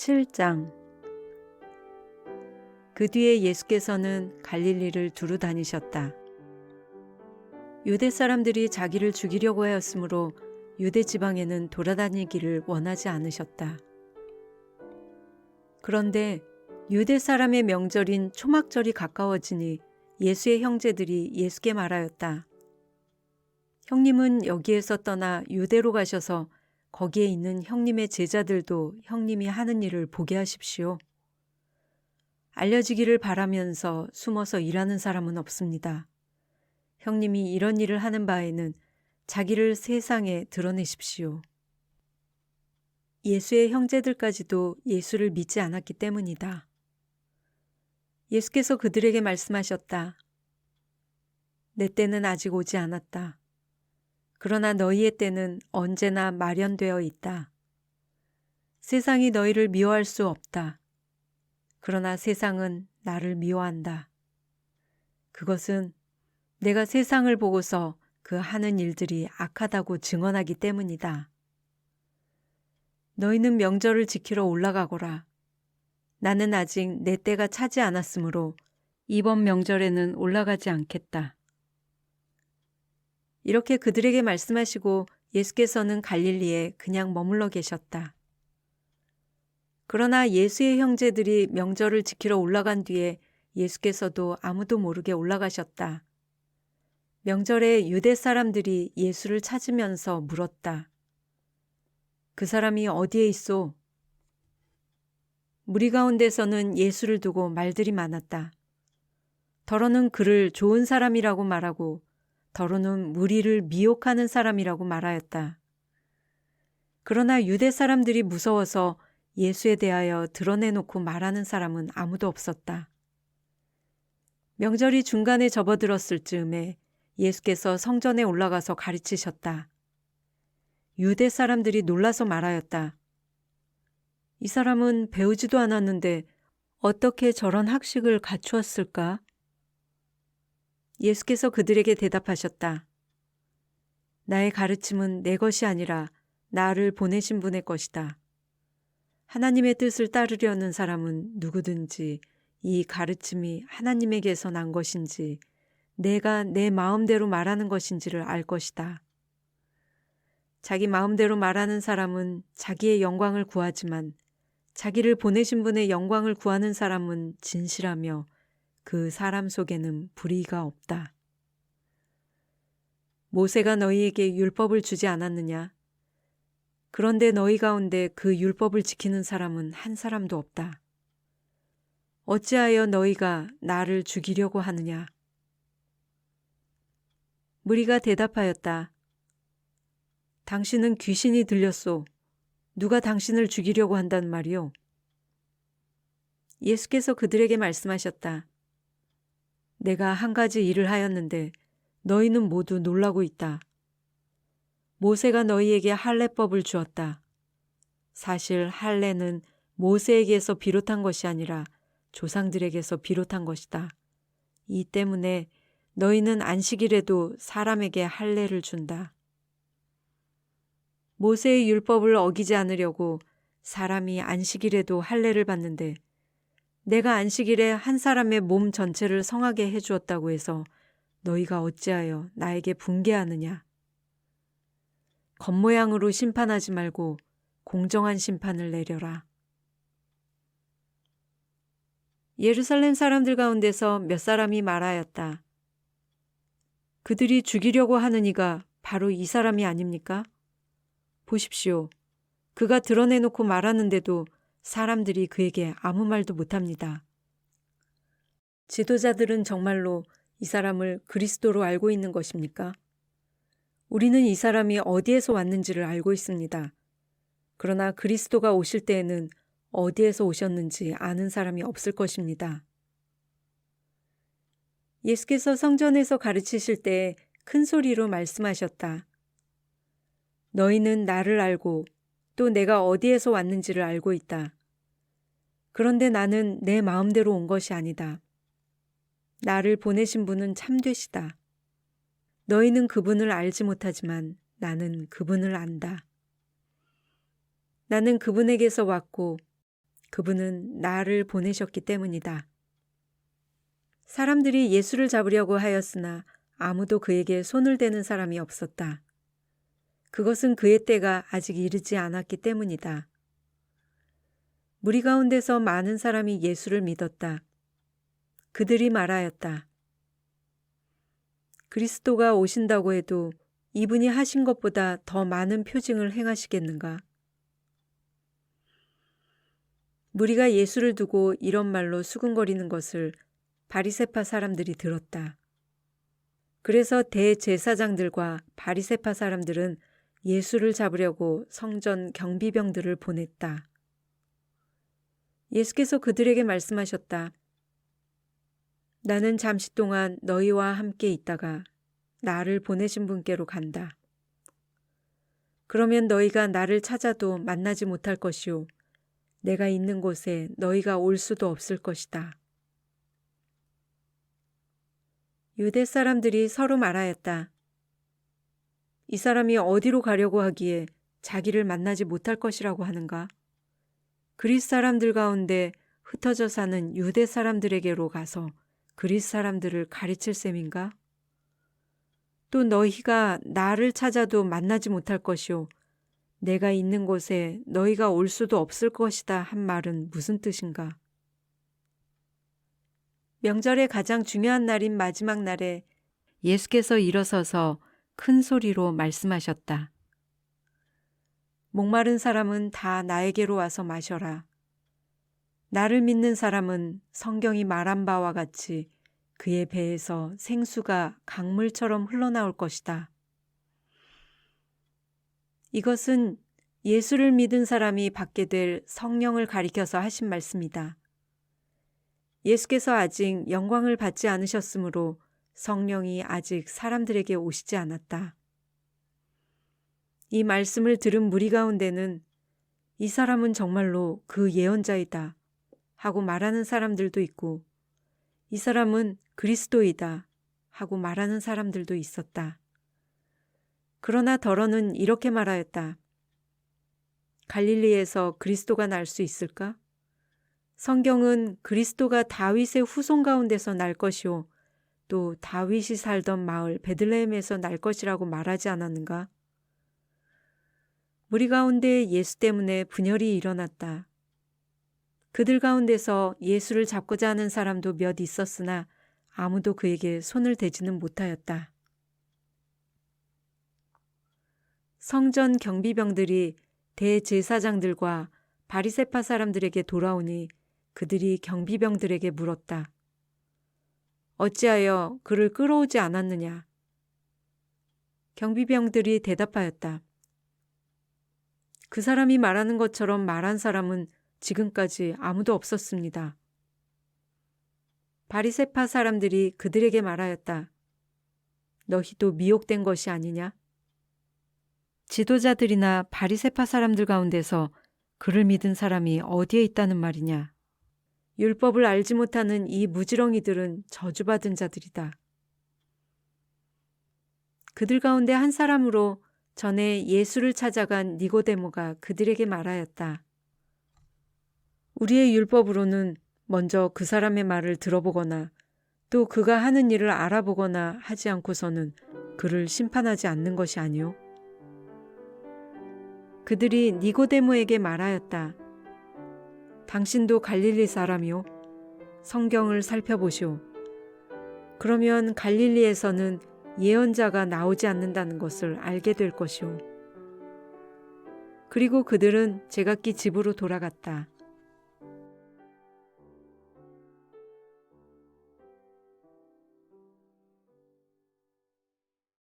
7장. 그 뒤에 예수께서는 갈릴리를 두루 다니셨다. 유대 사람들이 자기를 죽이려고 하였으므로 유대 지방에는 돌아다니기를 원하지 않으셨다. 그런데 유대 사람의 명절인 초막절이 가까워지니 예수의 형제들이 예수께 말하였다. 형님은 여기에서 떠나 유대로 가셔서 거기에 있는 형님의 제자들도 형님이 하는 일을 보게 하십시오. 알려지기를 바라면서 숨어서 일하는 사람은 없습니다. 형님이 이런 일을 하는 바에는 자기를 세상에 드러내십시오. 예수의 형제들까지도 예수를 믿지 않았기 때문이다. 예수께서 그들에게 말씀하셨다. 내 때는 아직 오지 않았다. 그러나 너희의 때는 언제나 마련되어 있다. 세상이 너희를 미워할 수 없다. 그러나 세상은 나를 미워한다. 그것은 내가 세상을 보고서 그 하는 일들이 악하다고 증언하기 때문이다. 너희는 명절을 지키러 올라가거라. 나는 아직 내 때가 차지 않았으므로 이번 명절에는 올라가지 않겠다. 이렇게 그들에게 말씀하시고 예수께서는 갈릴리에 그냥 머물러 계셨다. 그러나 예수의 형제들이 명절을 지키러 올라간 뒤에 예수께서도 아무도 모르게 올라가셨다. 명절에 유대 사람들이 예수를 찾으면서 물었다. 그 사람이 어디에 있소? 무리 가운데서는 예수를 두고 말들이 많았다. 더러는 그를 좋은 사람이라고 말하고 더러는 무리를 미혹하는 사람이라고 말하였다. 그러나 유대 사람들이 무서워서 예수에 대하여 드러내놓고 말하는 사람은 아무도 없었다. 명절이 중간에 접어들었을 즈음에 예수께서 성전에 올라가서 가르치셨다. 유대 사람들이 놀라서 말하였다. 이 사람은 배우지도 않았는데 어떻게 저런 학식을 갖추었을까? 예수께서 그들에게 대답하셨다. 나의 가르침은 내 것이 아니라 나를 보내신 분의 것이다. 하나님의 뜻을 따르려는 사람은 누구든지 이 가르침이 하나님에게서 난 것인지 내가 내 마음대로 말하는 것인지를 알 것이다. 자기 마음대로 말하는 사람은 자기의 영광을 구하지만 자기를 보내신 분의 영광을 구하는 사람은 진실하며 그 사람 속에는 불의가 없다. 모세가 너희에게 율법을 주지 않았느냐? 그런데 너희 가운데 그 율법을 지키는 사람은 한 사람도 없다. 어찌하여 너희가 나를 죽이려고 하느냐? 무리가 대답하였다. 당신은 귀신이 들렸소. 누가 당신을 죽이려고 한단 말이오? 예수께서 그들에게 말씀하셨다. 내가 한 가지 일을 하였는데 너희는 모두 놀라고 있다. 모세가 너희에게 할례법을 주었다. 사실 할례는 모세에게서 비롯한 것이 아니라 조상들에게서 비롯한 것이다. 이 때문에 너희는 안식일에도 사람에게 할례를 준다. 모세의 율법을 어기지 않으려고 사람이 안식일에도 할례를 받는데 내가 안식일에 한 사람의 몸 전체를 성하게 해주었다고 해서 너희가 어찌하여 나에게 분개하느냐? 겉모양으로 심판하지 말고 공정한 심판을 내려라. 예루살렘 사람들 가운데서 몇 사람이 말하였다. 그들이 죽이려고 하는 이가 바로 이 사람이 아닙니까? 보십시오. 그가 드러내놓고 말하는데도 사람들이 그에게 아무 말도 못합니다. 지도자들은 정말로 이 사람을 그리스도로 알고 있는 것입니까? 우리는 이 사람이 어디에서 왔는지를 알고 있습니다. 그러나 그리스도가 오실 때에는 어디에서 오셨는지 아는 사람이 없을 것입니다. 예수께서 성전에서 가르치실 때 큰 소리로 말씀하셨다. 너희는 나를 알고 또 내가 어디에서 왔는지를 알고 있다. 그런데 나는 내 마음대로 온 것이 아니다. 나를 보내신 분은 참되시다. 너희는 그분을 알지 못하지만 나는 그분을 안다. 나는 그분에게서 왔고 그분은 나를 보내셨기 때문이다. 사람들이 예수를 잡으려고 하였으나 아무도 그에게 손을 대는 사람이 없었다. 그것은 그의 때가 아직 이르지 않았기 때문이다. 무리 가운데서 많은 사람이 예수를 믿었다. 그들이 말하였다. 그리스도가 오신다고 해도 이분이 하신 것보다 더 많은 표징을 행하시겠는가? 무리가 예수를 두고 이런 말로 수군거리는 것을 바리새파 사람들이 들었다. 그래서 대제사장들과 바리새파 사람들은 예수를 잡으려고 성전 경비병들을 보냈다. 예수께서 그들에게 말씀하셨다. 나는 잠시 동안 너희와 함께 있다가 나를 보내신 분께로 간다. 그러면 너희가 나를 찾아도 만나지 못할 것이요 내가 있는 곳에 너희가 올 수도 없을 것이다. 유대 사람들이 서로 말하였다. 이 사람이 어디로 가려고 하기에 자기를 만나지 못할 것이라고 하는가? 그리스 사람들 가운데 흩어져 사는 유대 사람들에게로 가서 그리스 사람들을 가르칠 셈인가? 또 너희가 나를 찾아도 만나지 못할 것이요 내가 있는 곳에 너희가 올 수도 없을 것이다 한 말은 무슨 뜻인가? 명절의 가장 중요한 날인 마지막 날에 예수께서 일어서서 큰 소리로 말씀하셨다. 목마른 사람은 다 나에게로 와서 마셔라. 나를 믿는 사람은 성경이 말한 바와 같이 그의 배에서 생수가 강물처럼 흘러나올 것이다. 이것은 예수를 믿은 사람이 받게 될 성령을 가리켜서 하신 말씀이다. 예수께서 아직 영광을 받지 않으셨으므로 성령이 아직 사람들에게 오시지 않았다. 이 말씀을 들은 무리 가운데는 이 사람은 정말로 그 예언자이다 하고 말하는 사람들도 있고 이 사람은 그리스도이다 하고 말하는 사람들도 있었다. 그러나 더러는 이렇게 말하였다. 갈릴리에서 그리스도가 날 수 있을까? 성경은 그리스도가 다윗의 후손 가운데서 날 것이요 또 다윗이 살던 마을 베들레헴에서 날 것이라고 말하지 않았는가? 무리 가운데 예수 때문에 분열이 일어났다. 그들 가운데서 예수를 잡고자 하는 사람도 몇 있었으나 아무도 그에게 손을 대지는 못하였다. 성전 경비병들이 대제사장들과 바리새파 사람들에게 돌아오니 그들이 경비병들에게 물었다. 어찌하여 그를 끌어오지 않았느냐? 경비병들이 대답하였다. 그 사람이 말하는 것처럼 말한 사람은 지금까지 아무도 없었습니다. 바리새파 사람들이 그들에게 말하였다. 너희도 미혹된 것이 아니냐? 지도자들이나 바리새파 사람들 가운데서 그를 믿은 사람이 어디에 있다는 말이냐? 율법을 알지 못하는 이 무지렁이들은 저주받은 자들이다. 그들 가운데 한 사람으로 전에 예수를 찾아간 니고데모가 그들에게 말하였다. 우리의 율법으로는 먼저 그 사람의 말을 들어보거나 또 그가 하는 일을 알아보거나 하지 않고서는 그를 심판하지 않는 것이 아니오. 그들이 니고데모에게 말하였다. 당신도 갈릴리 사람이오. 성경을 살펴보시오. 그러면 갈릴리에서는 예언자가 나오지 않는다는 것을 알게 될 것이오. 그리고 그들은 제각기 집으로 돌아갔다.